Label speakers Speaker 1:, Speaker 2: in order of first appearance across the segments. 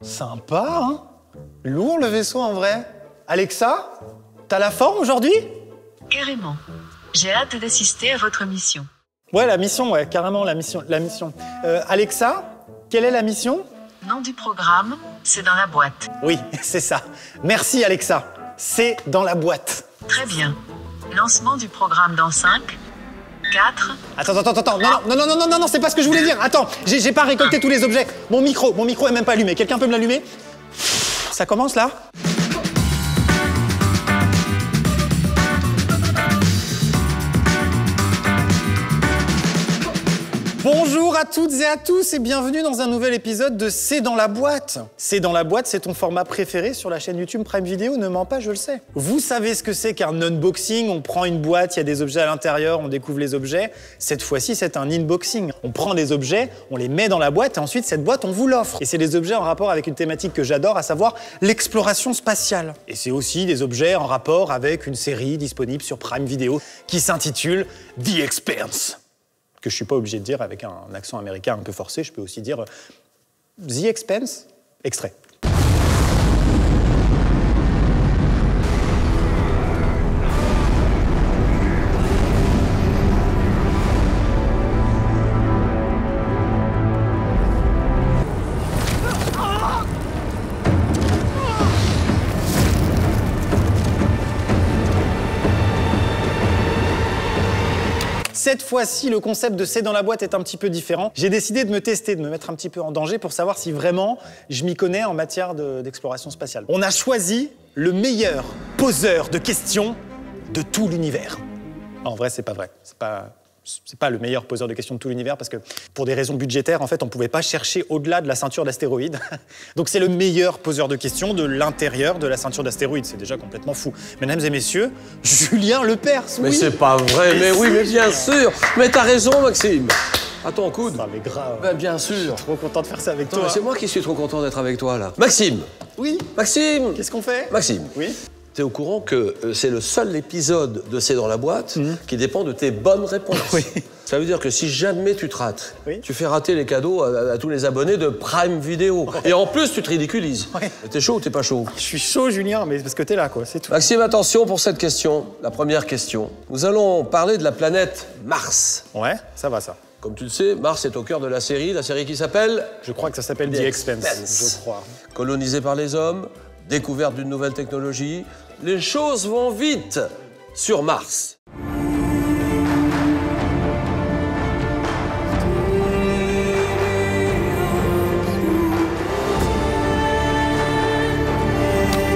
Speaker 1: Sympa, hein? Lourd le vaisseau en vrai. Alexa, t'as la forme aujourd'hui?
Speaker 2: Carrément. J'ai hâte d'assister à votre mission.
Speaker 1: Ouais, la mission, ouais, carrément la mission. Alexa, quelle est la mission?
Speaker 2: Nom du programme, c'est dans la boîte.
Speaker 1: Oui, c'est ça. Merci Alexa, c'est dans la boîte.
Speaker 2: Très bien. Lancement du programme dans 5, 4...
Speaker 1: Attends, non, c'est pas ce que je voulais dire. Attends, j'ai pas récolté tous les objets. Mon micro est même pas allumé. Quelqu'un peut me l'allumer? Ça commence là? Bonjour à toutes et à tous et bienvenue dans un nouvel épisode de C'est dans la boîte. C'est dans la boîte, c'est ton format préféré sur la chaîne YouTube Prime Video, ne mens pas, je le sais. Vous savez ce que c'est qu'un unboxing, on prend une boîte, il y a des objets à l'intérieur, on découvre les objets. Cette fois-ci, c'est un inboxing. On prend des objets, on les met dans la boîte et ensuite cette boîte, on vous l'offre. Et c'est des objets en rapport avec une thématique que j'adore, à savoir l'exploration spatiale. Et c'est aussi des objets en rapport avec une série disponible sur Prime Video qui s'intitule The Expanse. Que je suis pas obligé de dire avec un accent américain un peu forcé, je peux aussi dire The Expanse, extrait. Cette fois-ci, le concept de C'est dans la boîte est un petit peu différent. J'ai décidé de me tester, de me mettre un petit peu en danger pour savoir si vraiment je m'y connais en matière d'exploration spatiale. On a choisi le meilleur poseur de questions de tout l'univers. En vrai, c'est pas vrai. C'est pas le meilleur poseur de questions de tout l'univers parce que pour des raisons budgétaires, en fait, on pouvait pas chercher au-delà de la ceinture d'astéroïdes. Donc c'est le meilleur poseur de questions de l'intérieur de la ceinture d'astéroïdes. C'est déjà complètement fou. Mesdames et messieurs, Julien Lepers, oui.
Speaker 3: Mais c'est pas vrai, mais oui, mais bien sûr. Mais t'as raison, Maxime. Attends, coude.
Speaker 1: Ça, mais grave.
Speaker 3: Ben, bien sûr.
Speaker 1: Je suis trop content de faire ça avec toi.
Speaker 3: C'est moi qui suis trop content d'être avec toi, là. Maxime.
Speaker 1: Oui.
Speaker 3: Maxime.
Speaker 1: Qu'est-ce qu'on fait?
Speaker 3: Maxime.
Speaker 1: Oui.
Speaker 3: T'es au courant que c'est le seul épisode de C'est dans la boîte qui dépend de tes bonnes réponses.
Speaker 1: Oui.
Speaker 3: Ça veut dire que si jamais tu te rates,
Speaker 1: oui,
Speaker 3: tu fais rater les cadeaux à tous les abonnés de Prime Video. Ouais. Et en plus, tu te ridiculises. Ouais. T'es chaud ou t'es pas chaud?
Speaker 1: Je suis chaud, Julien, mais parce que t'es là, quoi, c'est tout.
Speaker 3: Maxime, attention pour cette question, la première question. Nous allons parler de la planète Mars.
Speaker 1: Ouais, ça va, ça.
Speaker 3: Comme tu le sais, Mars est au cœur de la série qui s'appelle...
Speaker 1: Je crois que ça s'appelle The Expanse, je crois.
Speaker 3: Colonisé par les hommes, découverte d'une nouvelle technologie, les choses vont vite sur Mars.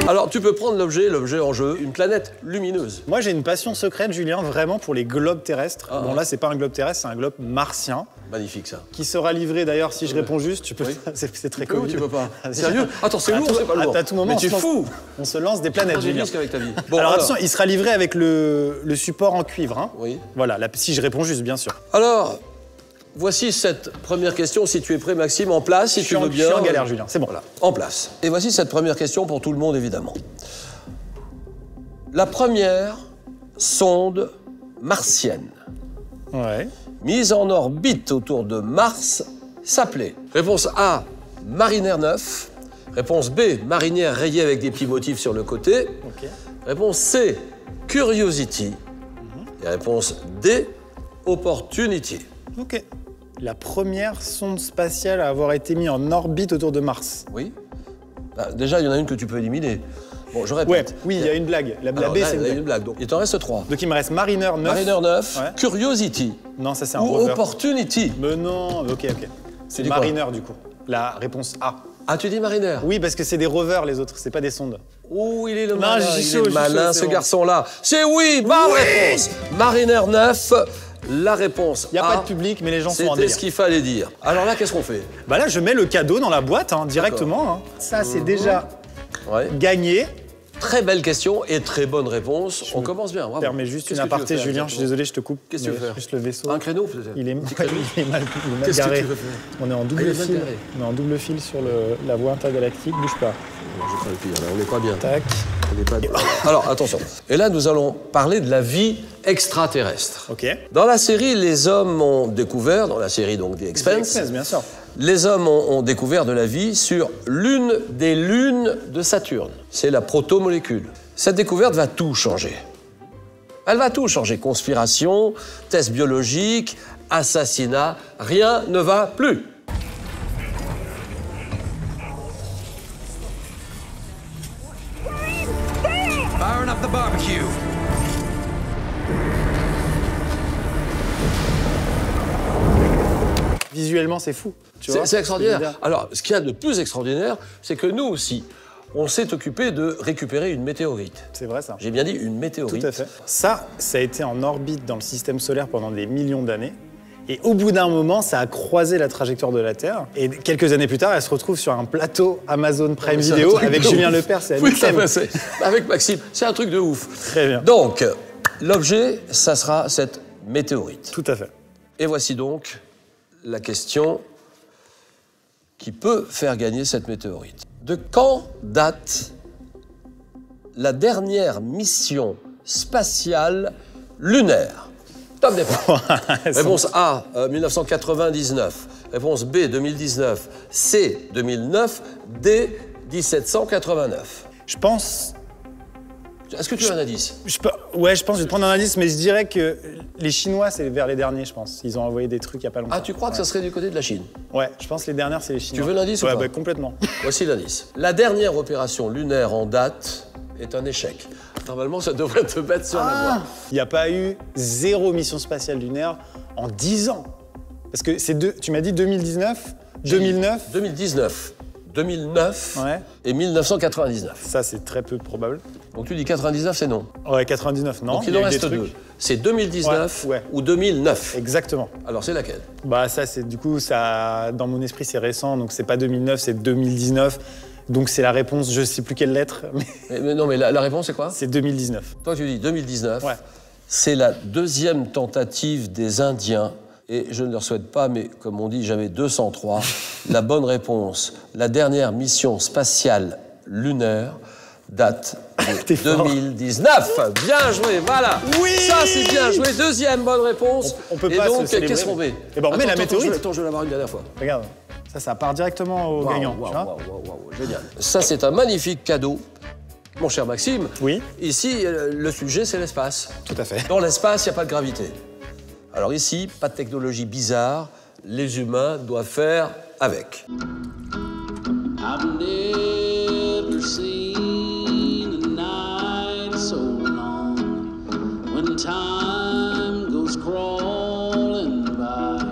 Speaker 3: Alors, tu peux prendre l'objet en jeu, une planète lumineuse.
Speaker 1: Moi, j'ai une passion secrète, Julien, vraiment pour les globes terrestres. Bon, là, c'est pas un globe terrestre, c'est un globe martien.
Speaker 3: Magnifique, ça.
Speaker 1: Qui sera livré, d'ailleurs, si je réponds juste, tu peux... Oui. C'est très cool.
Speaker 3: Tu peux pas. Sérieux? Attends, c'est lourd, c'est pas lourd.
Speaker 1: À tout moment,
Speaker 3: mais tu es fou.
Speaker 1: On se lance des planètes, Julien.
Speaker 3: Avec ta vie.
Speaker 1: Bon, alors, attention, il sera livré avec le support en cuivre. Hein.
Speaker 3: Oui.
Speaker 1: Voilà, si je réponds juste, bien sûr.
Speaker 3: Alors... Voici cette première question, si tu es prêt, Maxime, en place, si tu veux bien.
Speaker 1: Je suis en galère, Julien, c'est bon.
Speaker 3: Voilà, en place. Et voici cette première question pour tout le monde, évidemment. La première sonde martienne, mise en orbite autour de Mars, s'appelait réponse A, Mariner 9. Réponse B, Marinière rayée avec des petits motifs sur le côté. Réponse C, Curiosity. Et réponse D, Opportunity.
Speaker 1: Ok. La première sonde spatiale à avoir été mise en orbite autour de Mars.
Speaker 3: Oui. Bah, déjà, il y en a une que tu peux éliminer. Bon, je répète.
Speaker 1: Ouais, oui, il y a une blague. La B, c'est
Speaker 3: une blague. Donc, il t'en reste 3.
Speaker 1: Donc, il me reste Mariner 9.
Speaker 3: Mariner 9, Curiosity.
Speaker 1: Non, ça, c'est un
Speaker 3: ou
Speaker 1: rover.
Speaker 3: Opportunity.
Speaker 1: Mais non, ok. C'est Mariner, du coup. La réponse A.
Speaker 3: Ah, tu dis Mariner?
Speaker 1: Oui, parce que c'est des rovers, les autres, c'est pas des sondes.
Speaker 3: Oh, il est le malin, il est malin, ce garçon-là. C'est oui, bonne réponse. Mariner 9. La réponse
Speaker 1: Il n'y a pas de public, mais les gens sont en délire.
Speaker 3: C'était ce qu'il fallait dire. Alors là, qu'est-ce qu'on fait?
Speaker 1: Bah là, je mets le cadeau dans la boîte, directement. Hein. Ça, c'est déjà gagné.
Speaker 3: Très belle question et très bonne réponse. On commence bien, bravo.
Speaker 1: Permets juste une aparté, Julien, je suis désolé, je te coupe.
Speaker 3: Qu'est-ce que tu veux faire?
Speaker 1: Juste le vaisseau.
Speaker 3: Un créneau, peut-être?
Speaker 1: Il est mal garé.
Speaker 3: Qu'est-ce que tu veux faire?
Speaker 1: On est en double fil. On est en double fil sur la voie intergalactique, bouge pas.
Speaker 3: Je ferai le pire, là, on n'est pas bien.
Speaker 1: Tac.
Speaker 3: On n'est pas bien. Alors, attention. Et là, nous allons parler de la vie extraterrestre.
Speaker 1: Ok.
Speaker 3: Dans la série, les hommes ont découvert, dans la série donc The Expanse,
Speaker 1: bien sûr,
Speaker 3: Les hommes ont découvert de la vie sur l'une des lunes de Saturne. C'est la protomolécule. Cette découverte va tout changer. Elle va tout changer. Conspiration, tests biologiques, assassinat, rien ne va plus.
Speaker 4: Firing up the barbecue.
Speaker 1: Visuellement, c'est fou.
Speaker 3: C'est extraordinaire. Alors, ce qu'il y a de plus extraordinaire, c'est que nous aussi, on s'est occupé de récupérer une météorite.
Speaker 1: C'est vrai, ça.
Speaker 3: J'ai bien dit une météorite.
Speaker 1: Tout à fait. Ça a été en orbite dans le système solaire pendant des millions d'années. Et au bout d'un moment, ça a croisé la trajectoire de la Terre. Et quelques années plus tard, elle se retrouve sur un plateau Amazon Prime Video avec Julien Lepers.
Speaker 3: Oui, avec Maxime. C'est un truc de ouf.
Speaker 1: Très bien.
Speaker 3: Donc, l'objet, ça sera cette météorite.
Speaker 1: Tout à fait.
Speaker 3: Et voici donc la question qui peut faire gagner cette météorite. De quand date la dernière mission spatiale lunaire? Top départ. Réponse A, 1999. Réponse B, 2019. C, 2009. D, 1789.
Speaker 1: Je pense...
Speaker 3: Est-ce que tu as un indice?
Speaker 1: Ouais, je pense que je vais prendre un indice, mais je dirais que les Chinois, c'est vers les derniers, je pense. Ils ont envoyé des trucs il n'y a pas longtemps.
Speaker 3: Ah, tu crois que ça serait du côté de la Chine?
Speaker 1: Ouais, je pense que les dernières, c'est les Chinois.
Speaker 3: Tu veux l'indice ou
Speaker 1: pas?
Speaker 3: pas?
Speaker 1: Ouais, complètement.
Speaker 3: Voici l'indice. La dernière opération lunaire en date est un échec. Normalement, ça devrait te mettre sur la voie.
Speaker 1: Il n'y a pas eu 0 mission spatiale lunaire en 10 ans. Parce que c'est tu m'as dit 2019, 2009
Speaker 3: 2019, 2009
Speaker 1: ouais.
Speaker 3: Et 1999.
Speaker 1: Ça, c'est très peu probable.
Speaker 3: Donc tu dis 99, c'est non.
Speaker 1: Ouais, 99, non.
Speaker 3: Donc il en reste deux. C'est 2019
Speaker 1: ouais.
Speaker 3: ou 2009.
Speaker 1: Exactement.
Speaker 3: Alors c'est laquelle?
Speaker 1: Bah ça, c'est du coup, ça, dans mon esprit, c'est récent, donc c'est pas 2009, c'est 2019. Donc c'est la réponse, je sais plus quelle lettre.
Speaker 3: Mais non, mais la réponse c'est quoi?
Speaker 1: C'est 2019.
Speaker 3: Toi tu dis 2019.
Speaker 1: Ouais.
Speaker 3: C'est la deuxième tentative des Indiens. Et je ne leur souhaite pas, mais comme on dit, j'avais 203. La bonne réponse, la dernière mission spatiale lunaire date de 2019. Bien joué, voilà.
Speaker 1: Oui.
Speaker 3: Ça, c'est bien joué. Deuxième bonne réponse.
Speaker 1: On peut
Speaker 3: et
Speaker 1: pas
Speaker 3: donc,
Speaker 1: se célébrer.
Speaker 3: qu'est-ce qu'on met?
Speaker 1: Eh ben, on met la météorite.
Speaker 3: Attends, je vais l'avoir une dernière fois.
Speaker 1: Regarde, ça part directement au gagnant.
Speaker 3: Waouh, génial. Ça, c'est un magnifique cadeau. Mon cher Maxime,
Speaker 1: oui.
Speaker 3: Ici, le sujet, c'est l'espace.
Speaker 1: Tout à fait.
Speaker 3: Dans l'espace, il n'y a pas de gravité. Alors ici, pas de technologie bizarre, les humains doivent faire avec.
Speaker 5: I've never seen a night so long when time goes crawling by.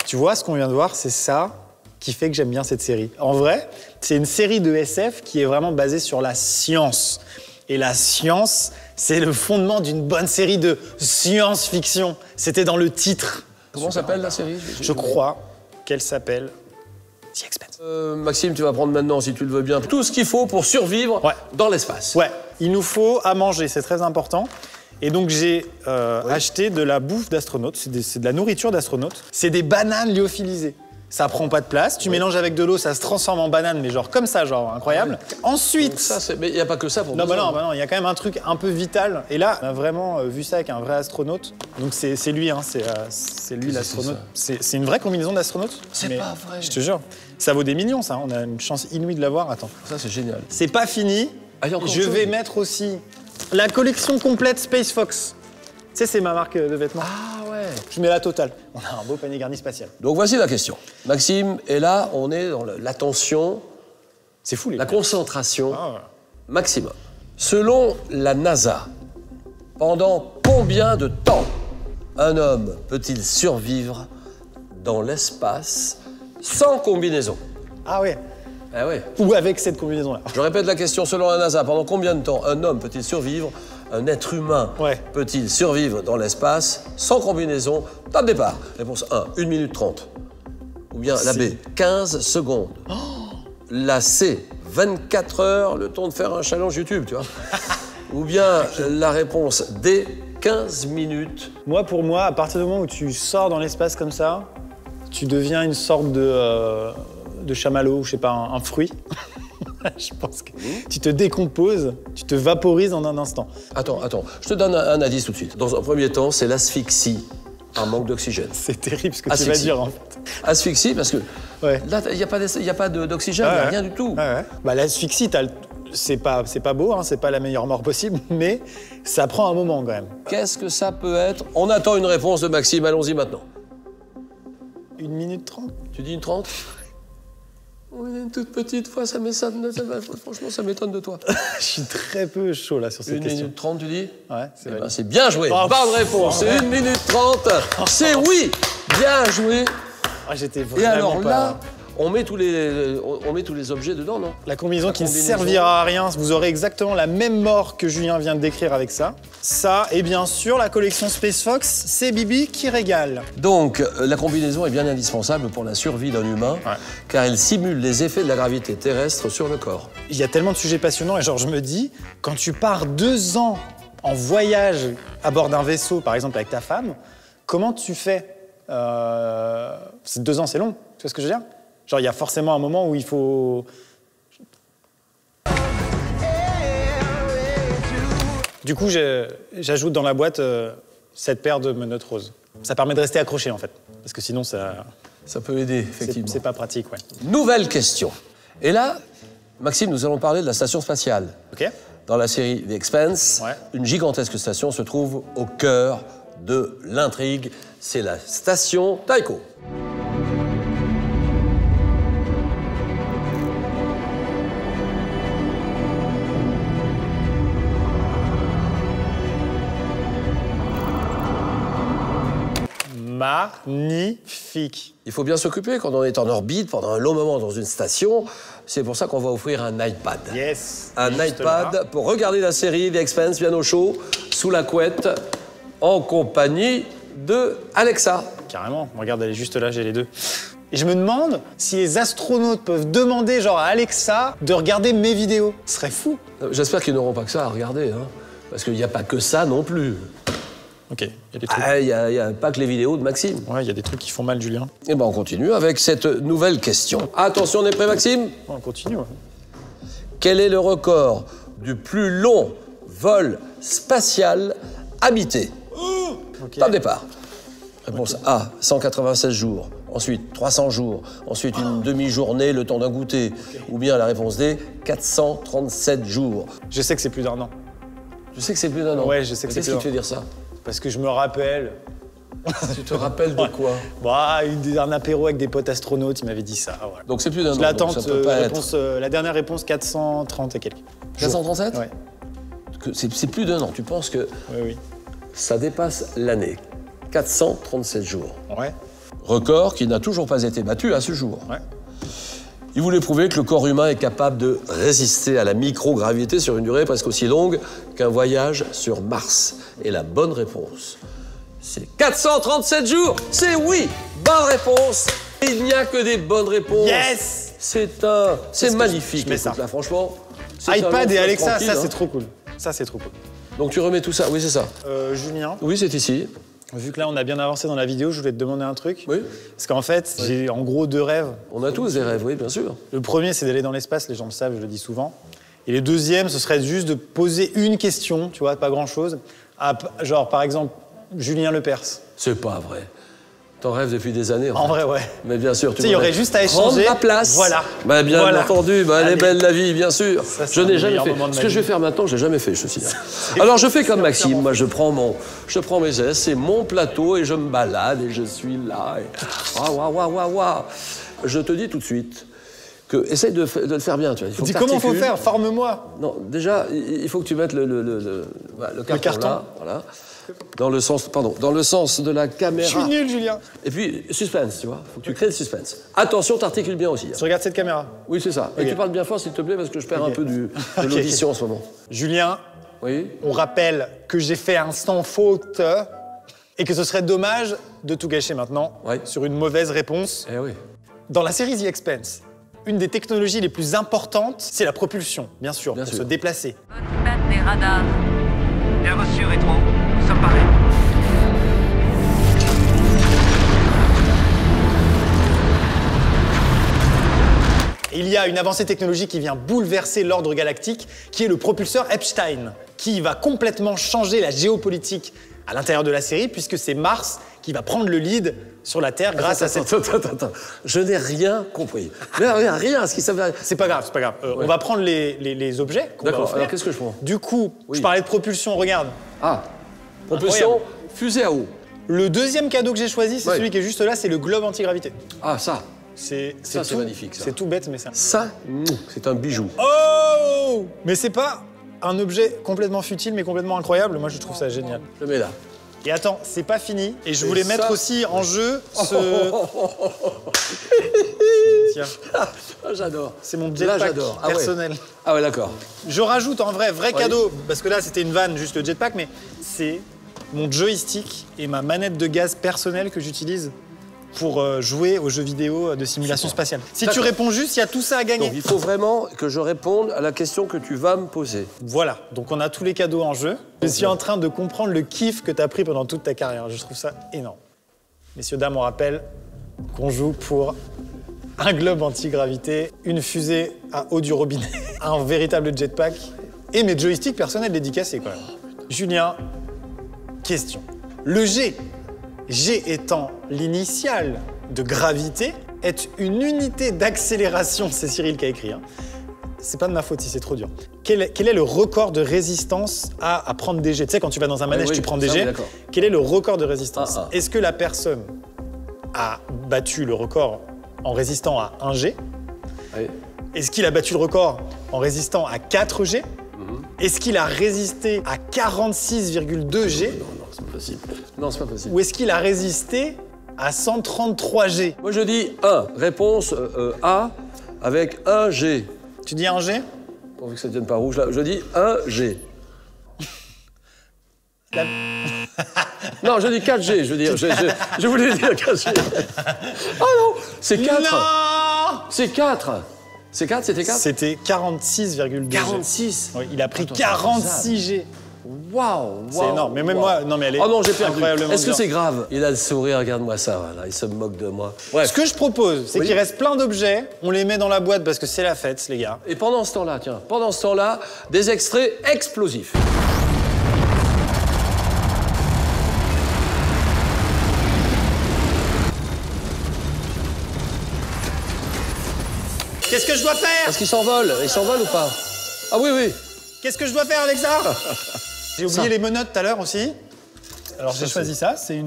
Speaker 1: Tu vois, ce qu'on vient de voir, c'est ça qui fait que j'aime bien cette série. En vrai, c'est une série de SF qui est vraiment basée sur la science. Et la science, c'est le fondement d'une bonne série de science-fiction. C'était dans le titre.
Speaker 3: Comment s'appelle la série?
Speaker 1: Je crois qu'elle s'appelle The Expanse.
Speaker 3: Maxime, tu vas prendre maintenant, si tu le veux bien, tout ce qu'il faut pour survivre dans l'espace.
Speaker 1: Ouais, il nous faut à manger, c'est très important. Et donc j'ai acheté de la bouffe d'astronautes, c'est de la nourriture d'astronautes. C'est des bananes lyophilisées. Ça prend pas de place, tu mélanges avec de l'eau, ça se transforme en banane, mais genre comme ça, genre incroyable. Ensuite...
Speaker 3: Ça, mais il n'y a pas que ça pour
Speaker 1: non,
Speaker 3: nous.
Speaker 1: Non, il y a quand même un truc un peu vital. Et là, on a vraiment vu ça avec un vrai astronaute. Donc c'est lui, hein, c'est lui l'astronaute. C'est une vraie combinaison d'astronaute.
Speaker 3: C'est pas vrai.
Speaker 1: Je te jure. Ça vaut des millions, ça. On a une chance inouïe de l'avoir. Attends.
Speaker 3: Ça, c'est génial.
Speaker 1: C'est pas fini. Je vais mettre aussi la collection complète Space Fox. Tu sais, c'est ma marque de vêtements.
Speaker 3: Ah ouais.
Speaker 1: Je mets la totale. On a un beau panier garni spatial.
Speaker 3: Donc voici la question. Maxime, et là, on est dans l'attention,
Speaker 1: c'est fou,
Speaker 3: la concentration maximum. Selon la NASA, pendant combien de temps un homme peut-il survivre dans l'espace sans combinaison?
Speaker 1: Ah ouais.
Speaker 3: Ah ouais.
Speaker 1: Ou avec cette combinaison-là.
Speaker 3: Je répète la question, selon la NASA, pendant combien de temps un homme peut-il survivre, un être humain peut-il survivre dans l'espace sans combinaison? Top départ. Réponse 1, 1 minute 30. Ou bien la B, 15 secondes. Oh. La C, 24 heures, le temps de faire un challenge YouTube, tu vois. Ou bien la réponse D, 15 minutes.
Speaker 1: Moi, pour moi, à partir du moment où tu sors dans l'espace comme ça, tu deviens une sorte de chamallow, je sais pas, un fruit. Je pense que tu te décomposes, tu te vaporises en un instant.
Speaker 3: Attends, je te donne un indice tout de suite. Dans un premier temps, c'est l'asphyxie un manque d'oxygène.
Speaker 1: C'est terrible ce que tu vas dire, en fait.
Speaker 3: Asphyxie, parce que
Speaker 1: Ouais.
Speaker 3: là, il n'y a pas d'oxygène, il n'y a rien du tout.
Speaker 1: Ouais. Bah, l'asphyxie, c'est pas beau, hein, c'est pas la meilleure mort possible, mais ça prend un moment quand même.
Speaker 3: Qu'est-ce que ça peut être? On attend une réponse de Maxime, allons-y maintenant.
Speaker 1: 1 minute 30.
Speaker 3: Tu dis une 30? Oui, une toute petite fois, franchement, ça m'étonne de toi.
Speaker 1: Je suis très peu chaud là sur cette
Speaker 3: 1
Speaker 1: question.
Speaker 3: minute 30, tu dis?
Speaker 1: Ouais, c'est vrai.
Speaker 3: C'est bien joué.
Speaker 1: Oh,
Speaker 3: Bonne réponse. C'est 1 minute 30. C'est oui. Bien joué.
Speaker 1: Ah, j'étais
Speaker 3: Et
Speaker 1: vraiment
Speaker 3: alors
Speaker 1: pas...
Speaker 3: là, on met tous les objets dedans, non?
Speaker 1: La combinaison qui ne
Speaker 3: combinaison.
Speaker 1: servira à rien, vous aurez exactement la même mort que Julien vient de décrire avec ça. Ça, et bien sûr, la collection Space Fox, c'est Bibi qui régale.
Speaker 3: Donc, la combinaison est bien indispensable pour la survie d'un humain, car elle simule les effets de la gravité terrestre sur le corps.
Speaker 1: Il y a tellement de sujets passionnants, et genre, je me dis, quand tu pars 2 ans en voyage à bord d'un vaisseau, par exemple avec ta femme, comment tu fais 2 ans, c'est long, tu vois ce que je veux dire? Genre, il y a forcément un moment où il faut... Du coup, j'ajoute dans la boîte cette paire de menottes roses. Ça permet de rester accroché, en fait. Parce que sinon, ça
Speaker 3: peut aider, effectivement.
Speaker 1: c'est pas pratique, ouais.
Speaker 3: Nouvelle question. Et là, Maxime, nous allons parler de la station spatiale.
Speaker 1: OK.
Speaker 3: Dans la série The Expanse, une gigantesque station se trouve au cœur de l'intrigue. C'est la station Tycho.
Speaker 1: Magnifique.
Speaker 3: Il faut bien s'occuper quand on est en orbite pendant un long moment dans une station. C'est pour ça qu'on va offrir un iPad.
Speaker 1: Yes.
Speaker 3: Un iPad pour regarder la série The Expanse bien au chaud, sous la couette, en compagnie de Alexa.
Speaker 1: Carrément. Regarde, elle est juste là, j'ai les deux. Et je me demande si les astronautes peuvent demander genre à Alexa de regarder mes vidéos. Ce serait fou.
Speaker 3: J'espère qu'ils n'auront pas que ça à regarder, hein, parce qu'il n'y a pas que ça non plus.
Speaker 1: Ok, il y a des trucs.
Speaker 3: Il n'y a pas que les vidéos de Maxime.
Speaker 1: Ouais, il y a des trucs qui font mal, Julien.
Speaker 3: Et ben on continue avec cette nouvelle question. Attention, on est prêt, Maxime?
Speaker 1: On continue. Ouais.
Speaker 3: Quel est le record du plus long vol spatial habité?
Speaker 1: Okay.
Speaker 3: Top départ. Réponse A, 196 jours. Ensuite, 300 jours. Ensuite, une demi-journée, le temps d'un goûter. Ou bien la réponse D, 437 jours.
Speaker 1: Je sais que c'est plus d'1 an.
Speaker 3: Tu sais que c'est plus d'1 an?
Speaker 1: Ouais, je sais que c'est
Speaker 3: Qu'est-ce qui te fait dire ça?
Speaker 1: Parce que je me rappelle...
Speaker 3: Tu te rappelles de quoi?
Speaker 1: Bah, un apéro avec des potes astronautes, il m'avait dit ça. Ouais.
Speaker 3: Donc c'est plus d'1 an.
Speaker 1: Je l'attends,
Speaker 3: ça peut pas
Speaker 1: la dernière réponse, 430 et quelques.
Speaker 3: 437?
Speaker 1: Ouais.
Speaker 3: C'est plus d'1 an. Tu penses que
Speaker 1: Oui.
Speaker 3: ça dépasse l'année. 437 jours.
Speaker 1: Ouais.
Speaker 3: Record qui n'a toujours pas été battu à ce jour.
Speaker 1: Ouais.
Speaker 3: Il voulait prouver que le corps humain est capable de résister à la microgravité sur une durée presque aussi longue qu'un voyage sur Mars. Et la bonne réponse, c'est 437 jours. C'est oui. Bonne réponse. Il n'y a que des bonnes réponses.
Speaker 1: Yes.
Speaker 3: C'est magnifique.
Speaker 1: Je mets ça.
Speaker 3: Écoute, là, franchement. c'est un
Speaker 1: iPad
Speaker 3: long
Speaker 1: et
Speaker 3: fleuve
Speaker 1: Alexa,
Speaker 3: tranquille,
Speaker 1: ça
Speaker 3: hein.
Speaker 1: c'est trop cool. Ça c'est trop cool.
Speaker 3: Donc tu remets tout ça. Oui, c'est ça.
Speaker 1: Julien,
Speaker 3: Oui, c'est ici.
Speaker 1: vu que là on a bien avancé dans la vidéo, je voulais te demander un truc.
Speaker 3: Oui.
Speaker 1: Parce qu'en fait, j'ai en gros 2 rêves.
Speaker 3: On a tous des rêves, oui, bien sûr.
Speaker 1: Le premier, c'est d'aller dans l'espace, les gens le savent, je le dis souvent. Et le deuxième, ce serait juste de poser une question, tu vois, pas grand-chose, genre par exemple, Julien Lepers.
Speaker 3: C'est pas vrai. T'en rêves depuis des années.
Speaker 1: En vrai, ouais.
Speaker 3: Mais bien sûr,
Speaker 1: Tu sais, il y aurait juste à échanger.
Speaker 3: Prendre ma place.
Speaker 1: Voilà.
Speaker 3: Bah, bien
Speaker 1: Voilà.
Speaker 3: entendu, bah, elle est
Speaker 1: Allez.
Speaker 3: belle la vie, bien sûr.
Speaker 1: Ça, c'est
Speaker 3: Je
Speaker 1: un
Speaker 3: n'ai
Speaker 1: des
Speaker 3: jamais
Speaker 1: meilleurs
Speaker 3: fait.
Speaker 1: moments de
Speaker 3: Ce
Speaker 1: ma
Speaker 3: que
Speaker 1: vie.
Speaker 3: je vais faire maintenant, je l'ai jamais fait, je te signale. Alors je fais comme Maxime, moi je prends mes aises, c'est mon plateau et je me balade et je suis là. Et... Waouh. Je te dis tout de suite que essaye de le faire bien, tu vois. Il faut
Speaker 1: Dis
Speaker 3: que
Speaker 1: comment faut
Speaker 3: t'articules.
Speaker 1: faire, forme-moi.
Speaker 3: Non, déjà, il faut que tu mettes le carton là, voilà. Dans le sens de la
Speaker 1: Je
Speaker 3: caméra.
Speaker 1: suis nul, Julien.
Speaker 3: Et puis, suspense, tu vois. Faut que tu crées le suspense. Attention, t'articules bien aussi. hein.
Speaker 1: Tu regardes cette caméra.
Speaker 3: Oui, c'est ça. Et
Speaker 1: Ok.
Speaker 3: tu parles bien fort, s'il te plaît, parce que je perds un peu de
Speaker 1: Ok.
Speaker 3: l'audition en ce moment.
Speaker 1: Julien,
Speaker 3: Oui.
Speaker 1: on rappelle que j'ai fait un sans faute et que ce serait dommage de tout gâcher maintenant
Speaker 3: Ouais.
Speaker 1: sur une mauvaise réponse.
Speaker 3: Eh oui.
Speaker 1: Dans la série The Expanse, une des technologies les plus importantes, c'est la propulsion, bien sûr,
Speaker 3: Bien
Speaker 1: pour
Speaker 3: sûr.
Speaker 1: se déplacer.
Speaker 2: Feedback des radars.
Speaker 4: Bien reçu, Rétro. Nous sommes parés.
Speaker 1: Et il y a une avancée technologique qui vient bouleverser l'ordre galactique, qui est le propulseur Epstein, qui va complètement changer la géopolitique à l'intérieur de la série, puisque c'est Mars qui va prendre le lead sur la Terre grâce à cette...
Speaker 3: Attends. Je n'ai rien compris. Rien, ce qui s'appelle...
Speaker 1: C'est pas grave. On va prendre les objets qu'on va
Speaker 3: D'accord,
Speaker 1: offrir.
Speaker 3: alors qu'est-ce que je prends?
Speaker 1: Du coup, je parlais de propulsion, regarde.
Speaker 3: Ah, propulsion, fusée à eau.
Speaker 1: Le deuxième cadeau que j'ai choisi, c'est
Speaker 3: Ouais.
Speaker 1: celui qui est juste là, c'est le globe antigravité.
Speaker 3: Ah, ça.
Speaker 1: C'est
Speaker 3: C'est magnifique, ça.
Speaker 1: C'est tout bête, mais ça.
Speaker 3: Ça, c'est un bijou.
Speaker 1: Oh! Mais c'est pas un objet complètement futile, mais complètement incroyable. Moi, je trouve ça génial.
Speaker 3: Je le mets là.
Speaker 1: Et attends, c'est pas fini. Et je
Speaker 3: Et
Speaker 1: voulais
Speaker 3: ça-
Speaker 1: mettre aussi en jeu ce... Tiens,
Speaker 3: Ah, j'adore.
Speaker 1: c'est mon
Speaker 3: Là,
Speaker 1: jetpack
Speaker 3: j'adore. Ah ouais.
Speaker 1: personnel.
Speaker 3: Ah ouais, d'accord.
Speaker 1: Je rajoute en vrai
Speaker 3: Oui.
Speaker 1: cadeau, parce que là, c'était une vanne, juste le jetpack, mais c'est mon joystick et ma manette de gaz personnelle que j'utilise pour jouer aux jeux vidéo de simulation spatiale. Si tu
Speaker 3: D'accord.
Speaker 1: réponds juste, il y a tout ça à gagner.
Speaker 3: Donc il faut vraiment que je réponde à la question que tu vas me poser.
Speaker 1: Voilà, donc on a tous les cadeaux en jeu. Je suis en train de comprendre le kiff que tu as pris pendant toute ta carrière. Je trouve ça énorme. Messieurs, dames, on rappelle qu'on joue pour un globe anti-gravité, une fusée à eau du robinet, un véritable jetpack et mes joysticks personnels dédicacés quand même. Julien, question. Le G étant l'initiale de gravité, est une unité d'accélération, c'est Cyril qui a écrit, hein. C'est pas de ma faute si c'est trop dur. Quel est le record de résistance à prendre des jets? Tu sais, quand tu vas dans un manège,
Speaker 3: oui,
Speaker 1: tu prends des
Speaker 3: ça, oui,
Speaker 1: jets.
Speaker 3: d'accord.
Speaker 1: Quel est le record de résistance?
Speaker 3: Ah.
Speaker 1: Est-ce que la personne a battu le record en résistant à 1 G?
Speaker 3: Allez.
Speaker 1: Est-ce qu'il a battu le record en résistant à 4 G? Est-ce qu'il a résisté à 46,2 G?
Speaker 3: Non, c'est pas possible. Non, c'est pas possible.
Speaker 1: Ou est-ce qu'il a résisté à 133 G?
Speaker 3: Moi, je dis 1. Réponse A avec 1 G.
Speaker 1: Tu dis 1 G?
Speaker 3: Pourvu que ça ne devienne pas rouge, là. Je dis 1 G.
Speaker 1: La-
Speaker 3: Non, je dis 4 G, je veux dire. Je voulais dire 4 G. Oh non, c'est 4.
Speaker 1: Non!
Speaker 3: C'est 4. C'est 4, c'était 4?
Speaker 1: C'était 46,2 G.
Speaker 3: 46.
Speaker 1: Oui, il a pris
Speaker 3: Attends,
Speaker 1: 46 G.
Speaker 3: Waouh,
Speaker 1: C'est énorme. Mais même moi, non mais elle est
Speaker 3: Oh non, j'ai perdu.
Speaker 1: incroyablement
Speaker 3: Est-ce que
Speaker 1: dure.
Speaker 3: c'est grave? Il a le sourire, regarde-moi ça, voilà, il se moque de moi. Bref.
Speaker 1: Ce que je propose, c'est
Speaker 3: Oui.
Speaker 1: qu'il reste plein d'objets, on les met dans la boîte parce que c'est la fête, les gars.
Speaker 3: Et pendant ce temps-là, tiens, des extraits explosifs.
Speaker 1: Qu'est-ce que je dois faire?
Speaker 3: Est-ce qu'ils s'envolent? Ils s'envolent ou pas? Ah oui, oui.
Speaker 1: Qu'est-ce que je dois faire, Alexa? J'ai oublié
Speaker 3: Ça.
Speaker 1: les menottes tout à l'heure aussi. Alors j'ai choisi ça, c'est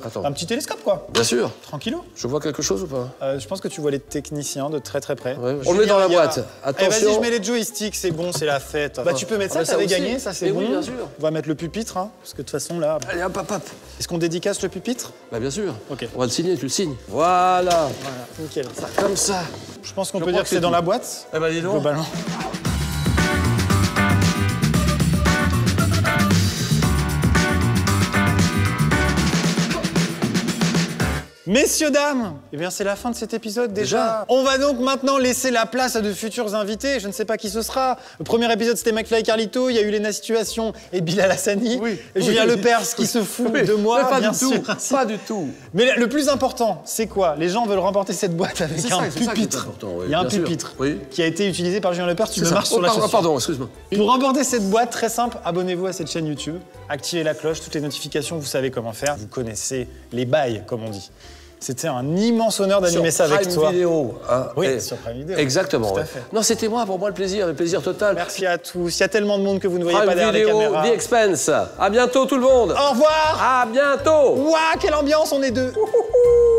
Speaker 3: Attends.
Speaker 1: un petit télescope quoi.
Speaker 3: Bien sûr.
Speaker 1: Tranquillou.
Speaker 3: Je vois quelque chose ou pas?
Speaker 1: Je pense que tu vois les techniciens de très très près.
Speaker 3: Ouais, ouais. On le met dans la boîte.
Speaker 1: Attention.
Speaker 3: Attention.
Speaker 1: Vas-y, je mets les joysticks, c'est bon, c'est la fête. Bah tu peux mettre
Speaker 3: Ah,
Speaker 1: ça,
Speaker 3: mais ça
Speaker 1: t'avais
Speaker 3: aussi.
Speaker 1: gagné, ça c'est
Speaker 3: Mais
Speaker 1: bon.
Speaker 3: oui, bien sûr.
Speaker 1: On va mettre le pupitre, hein, parce que de toute façon là...
Speaker 3: Allez, hop, hop, hop.
Speaker 1: Est-ce qu'on dédicace le pupitre?
Speaker 3: Bah bien sûr.
Speaker 1: Ok.
Speaker 3: On va le signer, tu le signes. Voilà.
Speaker 1: Voilà, nickel.
Speaker 3: Comme ça.
Speaker 1: Je pense qu'on
Speaker 3: Je
Speaker 1: peut
Speaker 3: crois
Speaker 1: dire
Speaker 3: que
Speaker 1: que c'est
Speaker 3: c'est
Speaker 1: dans
Speaker 3: tout.
Speaker 1: la boîte,
Speaker 3: Eh ben dis donc.
Speaker 1: globalement. Messieurs, dames, eh bien c'est la fin de cet épisode déjà. On va donc maintenant laisser la place à de futurs invités. Je ne sais pas qui ce sera. Le premier épisode c'était McFly et Carlito, il y a eu Lena Situation et Bilal Hassani.
Speaker 3: Oui.
Speaker 1: Et Julien
Speaker 3: Oui.
Speaker 1: Lepers qui se fout
Speaker 3: Mais
Speaker 1: de moi,
Speaker 3: pas
Speaker 1: bien
Speaker 3: du
Speaker 1: sûr.
Speaker 3: tout. Pas du tout.
Speaker 1: Mais le plus important, c'est quoi? Les gens veulent remporter cette boîte avec
Speaker 3: C'est
Speaker 1: un
Speaker 3: ça qui est
Speaker 1: pupitre.
Speaker 3: important, oui,
Speaker 1: Il y a un
Speaker 3: bien sûr.
Speaker 1: pupitre
Speaker 3: Oui.
Speaker 1: qui a été utilisé par Julien Lepers. Tu me
Speaker 3: C'est ça.
Speaker 1: marches sur la chaussure.
Speaker 3: Pardon, excuse-moi.
Speaker 1: Pour remporter cette boîte, très simple, abonnez-vous à cette chaîne YouTube, activez la cloche, toutes les notifications, vous savez comment faire. Vous connaissez les bails, comme on dit. C'était un immense honneur d'animer ça avec
Speaker 3: Prime
Speaker 1: toi.
Speaker 3: Vidéo, hein.
Speaker 1: Oui,
Speaker 3: Et-
Speaker 1: sur Prime Vidéo.
Speaker 3: Exactement.
Speaker 1: Tout à
Speaker 3: ouais.
Speaker 1: fait.
Speaker 3: Non, c'était moi, pour moi, le plaisir total.
Speaker 1: Merci à tous. Il y a tellement de monde que vous ne voyez
Speaker 3: Prime
Speaker 1: pas derrière
Speaker 3: Vidéo,
Speaker 1: les caméras.
Speaker 3: The Expense. À bientôt, tout le monde.
Speaker 1: Au revoir.
Speaker 3: À bientôt.
Speaker 1: Ouah, quelle ambiance, on est deux.
Speaker 3: Ouhouhou.